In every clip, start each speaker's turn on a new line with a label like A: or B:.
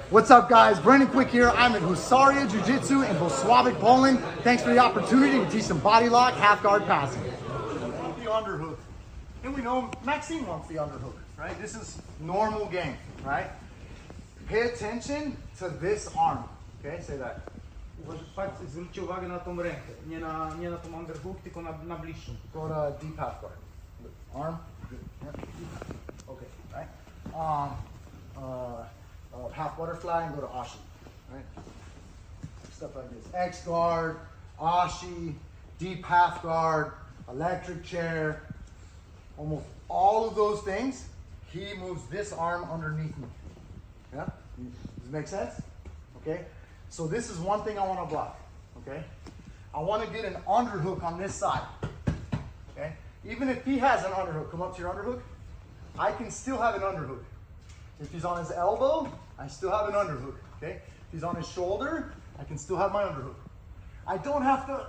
A: What's up, guys? Brendan Quick here. I'm at Husaria Jiu-Jitsu in Włocławek, Poland. Thanks for the opportunity to teach some body lock, half guard passing. The underhook. And we know Maxine wants the underhook, right? This is normal game, right? Pay attention to this arm. Okay, say that.
B: Zwróćcie uwagę na tą rękę, nie na tą underhook, tylko na bliższą.
A: Go to deep half guard. Arm. Okay, right? Half butterfly and go to ashi, right? Stuff like this. X guard, ashi, deep half guard, electric chair. Almost all of those things, he moves this arm underneath me. Yeah? Does it make sense? Okay? So this is one thing I want to block. Okay? I want to get an underhook on this side. Okay? Even if he has an underhook, come up to your underhook, I can still have an underhook. If he's on his elbow, I still have an underhook. Okay? If he's on his shoulder, I can still have my underhook. I don't have to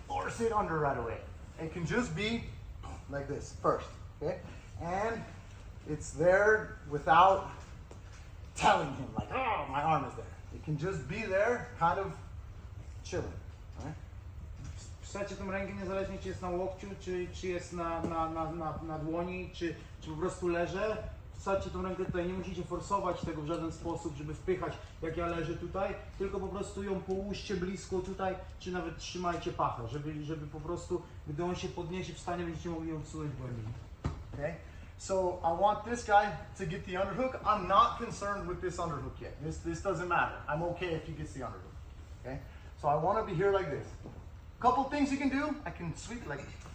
A: force it under right away. It can just be like this first. Okay? And it's there without telling him, like, oh, my arm is there. It can just be there, kind of chilling. Right?
B: Wsadźcie tą rękę niezależnie czy jest na łokciu, czy jest na dłoni, czy po prostu leżę. Wsadźcie tą rękę tutaj, nie musicie forsować tego w żaden sposób, żeby wpychać jak ja leżę tutaj, tylko po prostu ją połóżcie blisko tutaj, czy nawet trzymajcie pachę, żeby po prostu, gdy on się podniesie, wstanie, będziecie mogli ją wsunąć głębiej.
A: Okay? So I want this guy to get the underhook. I'm not concerned with this underhook yet. This doesn't matter. I'm okay if he gets the underhook. Okay? So I want to be here like this. Couple things you can do. I can sweep like this,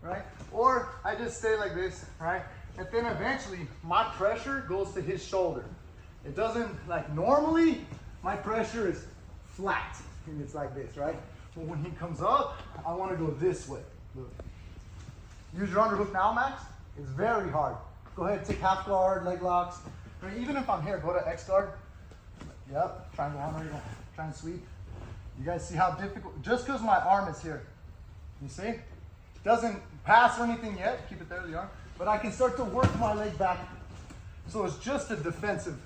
A: right? Or I just stay like this, right? And then eventually my pressure goes to his shoulder. It doesn't, like normally my pressure is flat and it's like this, right? But when he comes up, I want to go this way. Look. Use your underhook now, Max. It's very hard. Go ahead, take half guard, leg locks. Or even if I'm here, go to X guard. Yep, triangle arm, try and sweep. You guys see how difficult, just because my arm is here. You see? Doesn't pass or anything yet, keep it there, the arm. But I can start to work my leg back. So it's just a defensive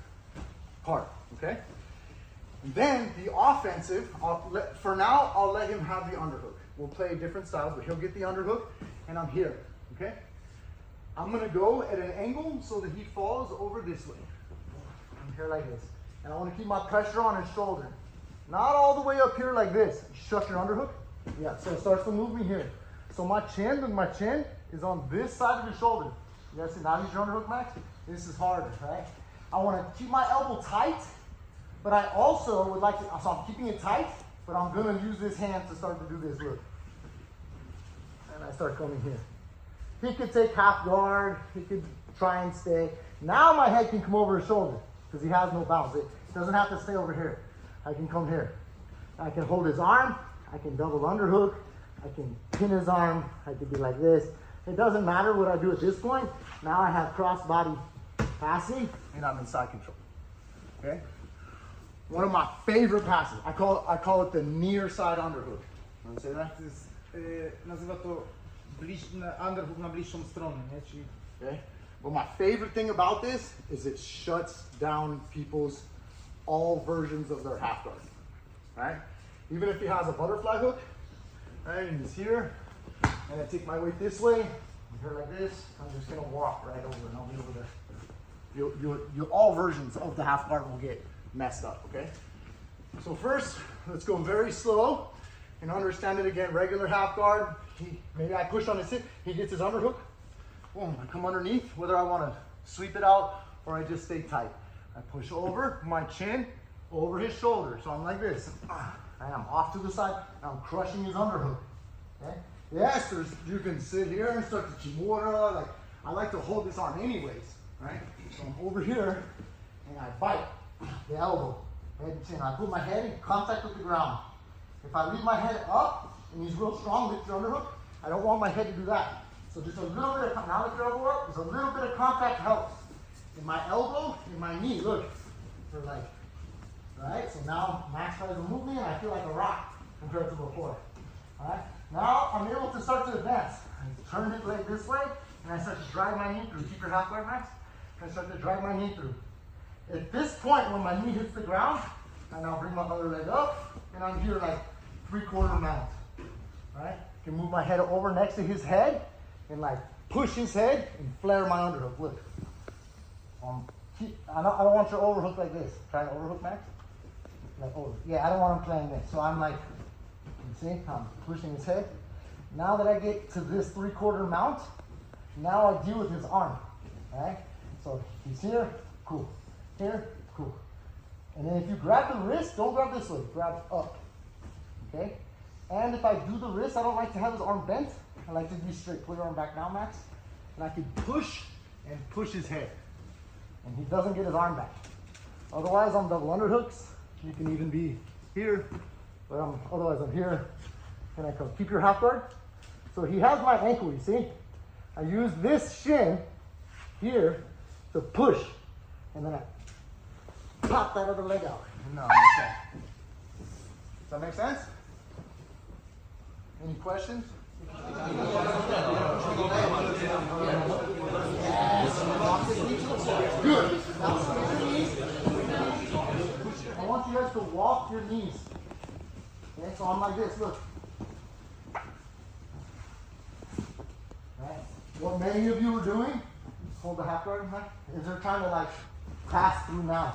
A: part, okay? And then the offensive, for now, I'll let him have the underhook. We'll play different styles, but he'll get the underhook, and I'm here, okay? I'm gonna go at an angle so that he falls over this way. I'm here like this. And I wanna keep my pressure on his shoulder. Not all the way up here like this. Shut your underhook. Yeah, so it starts to move me here. So my chin is on this side of his shoulder. You guys see, now use your underhook, Max. This is harder, right? I wanna keep my elbow tight, but I also would like to, so I'm keeping it tight, but I'm gonna use this hand to start to do this, look. And I start coming here. He could take half guard, he could try and stay. Now my head can come over his shoulder because he has no bounce. It doesn't have to stay over here. I can come here. I can hold his arm, I can double underhook, I can pin his arm, I could be like this. It doesn't matter what I do at this point. Now I have cross body passing and I'm in side control, okay? One of my favorite passes, I call it the Nearside Underhook. You want to say that?
B: Nazywa to underhook na bliższą stronę, nie? Czyli...
A: Okay. But my favorite thing about this is it shuts down people's all versions of their half guard, right? Even if he has a butterfly hook, right, and he's here, and I take my weight this way, I'm here like this, I'm just gonna walk right over and I'll be over there. All versions of the half guard will get messed up, okay? So first, let's go very slow and understand it again. Regular half guard, maybe I push on his hip, he gets his underhook, boom, I come underneath, whether I wanna sweep it out or I just stay tight. I push over my chin, over his shoulder. So I'm like this. And I'm off to the side, and I'm crushing his underhook. Okay? Yes, you can sit here and start to chimura. Like, I like to hold this arm anyways, right? So I'm over here, and I bite the elbow, head and chin. I put my head in contact with the ground. If I leave my head up, and he's real strong with the underhook, I don't want my head to do that. So just a little bit of, now with your elbow up, just a little bit of contact helps. In my elbow, in my knee, look, for like, right? So now Max tries to move me and I feel like a rock compared to before, all right? Now I'm able to start to advance. I turn it leg this way and I start to drive my knee through. Keep your half guard, Max. I start to drive my knee through. At this point, when my knee hits the ground, I now bring my other leg up, and I'm here like 3/4 mount. Right? I can move my head over next to his head, and like push his head and flare my underhook. Look. I don't want your overhook like this. Try an overhook, Max. Like over. Yeah, I don't want him playing this. So I'm like, you see, I'm pushing his head. Now that I get to this 3/4 mount, now I deal with his arm. Right? So he's here, cool. Here, cool. And then if you grab the wrist, don't grab this way. Grab up. Okay? And if I do the wrist, I don't like to have his arm bent. I like to be straight. Put your arm back now, Max. And I can push and push his head. And he doesn't get his arm back. Otherwise, on double underhooks, you can even be here, but otherwise I'm here, and I come. Keep your half guard. So he has my ankle, you see? I use this shin here to push, and then I pop that other leg out. And now I'm okay. Does that make sense? Any questions? Good. Now squeeze your knees. I want you guys to walk your knees. Okay, so I'm like this, look. Right. What many of you are doing, hold the half guard, right? Is they're trying to like pass through now.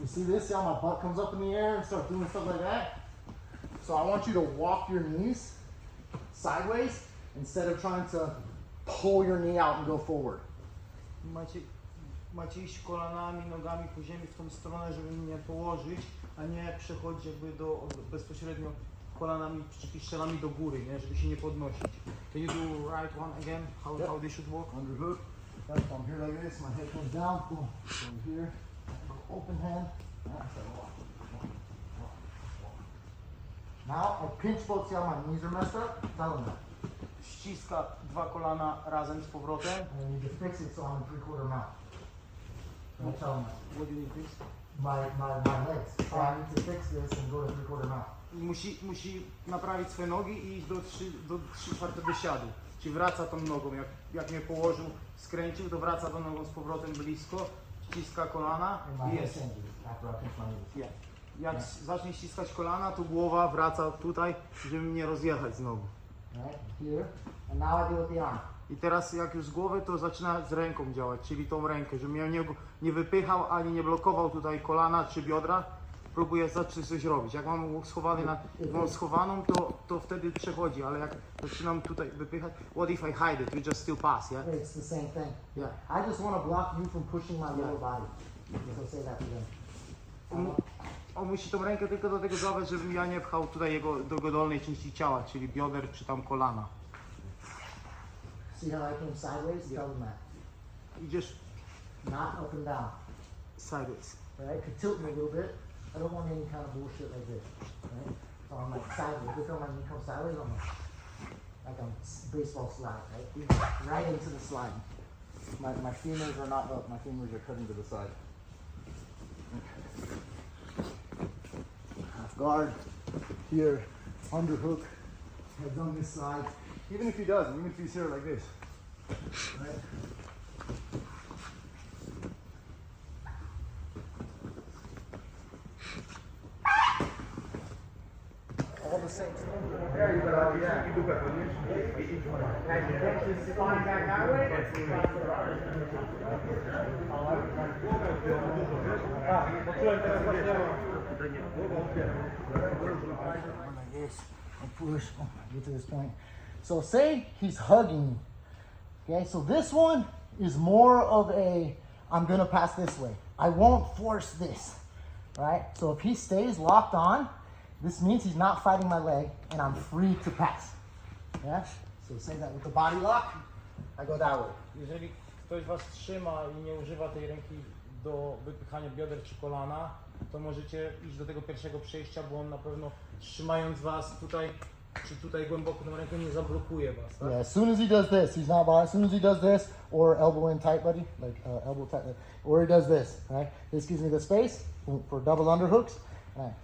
A: You see this? See how my butt comes up in the air and start doing stuff like that? So I want you to walk your knees sideways instead of trying to pull your knee out and go forward.
B: Macie iść kolanami, nogami po ziemi w tą stronę, żeby mnie położyć, a nie przechodzić jakby bezpośrednio kolanami czy piszczelami do góry, nie? Żeby się nie podnosić. Can you do right one again? How they should walk?
A: Underhook. Yep, I'm here like this, my head comes down, boom. From here, open hand. Now I pinch both, see how my knees are messed up? Tell them that.
B: Ściska dwa kolana razem z powrotem.
A: And I need to fix it so I'm in 3/4 mount. Don't tell them that.
B: What do you think?
A: My legs. So I need to fix this and go to 3/4 mount.
B: Musi naprawić swoje nogi i iść do 3/4 siadu. Czyli wraca tą nogą, jak mnie położył, skręcił, to wraca tą nogą z powrotem blisko, ściska kolana i jest. Yeah. Jak zacznie ściskać kolana, to głowa wraca tutaj, żeby mnie rozjechać znowu.
A: Here. And now I deal with the arm.
B: I teraz jak już z głowy, to zaczyna z ręką działać, czyli tą rękę, żebym ja nie wypychał ani nie blokował tutaj kolana czy biodra. Próbuję zacząć coś robić. Jak mam schowaną, to wtedy przechodzi, ale jak zaczynam tutaj wypychać, what if I hide it? You just still pass, yeah?
A: It's the same thing.
B: Yeah.
A: I just want to block you from pushing my lower body. So say that to them.
B: On musi tą rękę tylko do tego dawać, żebym ja nie pchał tutaj do dolnej części ciała, czyli bioder czy tam kolana.
A: See how I came sideways? Tell them that.
B: Idziesz
A: not up and down.
B: Sideways.
A: Right? Could tilt me a little bit. I don't want any kind of bullshit like this. Right? So I'm like sideways. Look how my knee comes sideways. I'm like a baseball slide, right? Right into the slide. My femurs are not up. My femurs are cutting to the side. Half guard. Here. Underhook. Heads on this side. Even if he doesn't, even if he's here like this. Right? All the same thing. Yeah, you got yeah. You do better. As you take this spine back that way, like this, and push, get to this point. So say he's hugging me. Okay, so this one is more of a, I'm gonna pass this way. I won't force this, right? So if he stays locked on, this means he's not fighting my leg and I'm free to pass. Yeah? So say that with the body lock, I go that way.
B: Jeżeli ktoś was trzyma i nie używa tej ręki do wypychania bioder czy kolana, to możecie iść do tego pierwszego przejścia, bo on na pewno trzymając was tutaj, czy tutaj głęboko tą rękę nie zablokuje was, tak?
A: Yeah, as soon as he does this, he's not bothering. As soon as he does this, or elbow in tight, buddy, like elbow tight, or he does this, right? This gives me the space for double underhooks, right?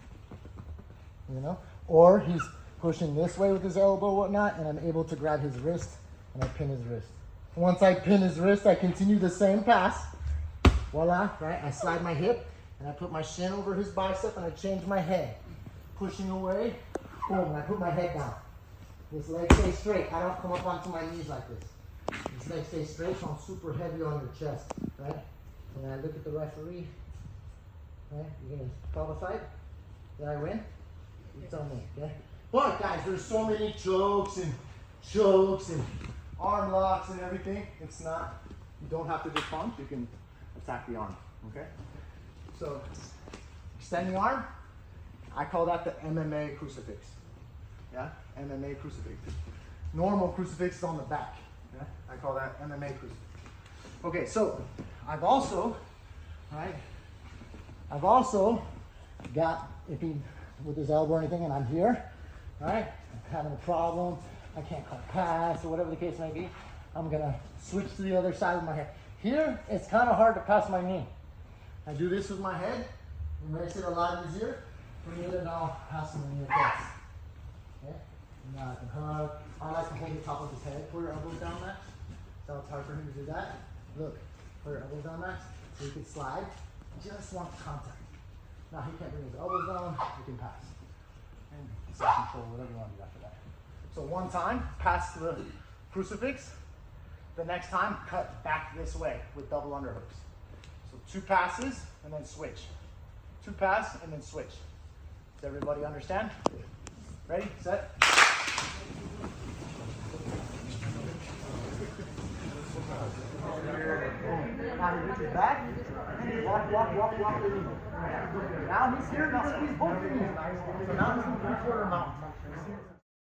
A: You know? Or he's pushing this way with his elbow, whatnot, and I'm able to grab his wrist, and I pin his wrist. Once I pin his wrist, I continue the same pass, Voila, right? I slide my hip and I put my shin over his bicep and I change my head. Pushing away, boom, and I put my head down. This leg stays straight. I don't come up onto my knees like this. This leg stays straight, so I'm super heavy on your chest, right? And then I look at the referee, right? You're gonna call the fight? Did I win? You tell me, okay? But guys, there's so many chokes and arm locks and everything. It's not, you don't have to just punch, you can attack the arm, okay? So, extend the arm. I call that the MMA crucifix. Yeah, MMA crucifix. Normal crucifix is on the back. Yeah, I call that MMA crucifix. Okay, so I've also got, if he with his elbow or anything, and I'm here, right? I'm having a problem. I can't call pass or whatever the case may be. I'm gonna switch to the other side of my head. Here, it's kind of hard to pass my knee. I do this with my head. It makes it a lot easier. From the other now, pass him in your chest. Okay? And now I can hug. I like to hold the top of his head. Put your elbows down, Max. So it's hard for him to do that. Look, put your elbows down, Max. So you can slide. Just want contact. Now he can't bring his elbows down. You can pass. And self-control, whatever you want to do after that. So one time, pass to the crucifix. The next time, cut back this way with double underhooks. So 2 passes and then switch. 2 pass and then switch. Does everybody understand? Ready, set. Now he reaches back. Walk. Now he's here. Now squeeze both of you. So now he's in 3/4 mount.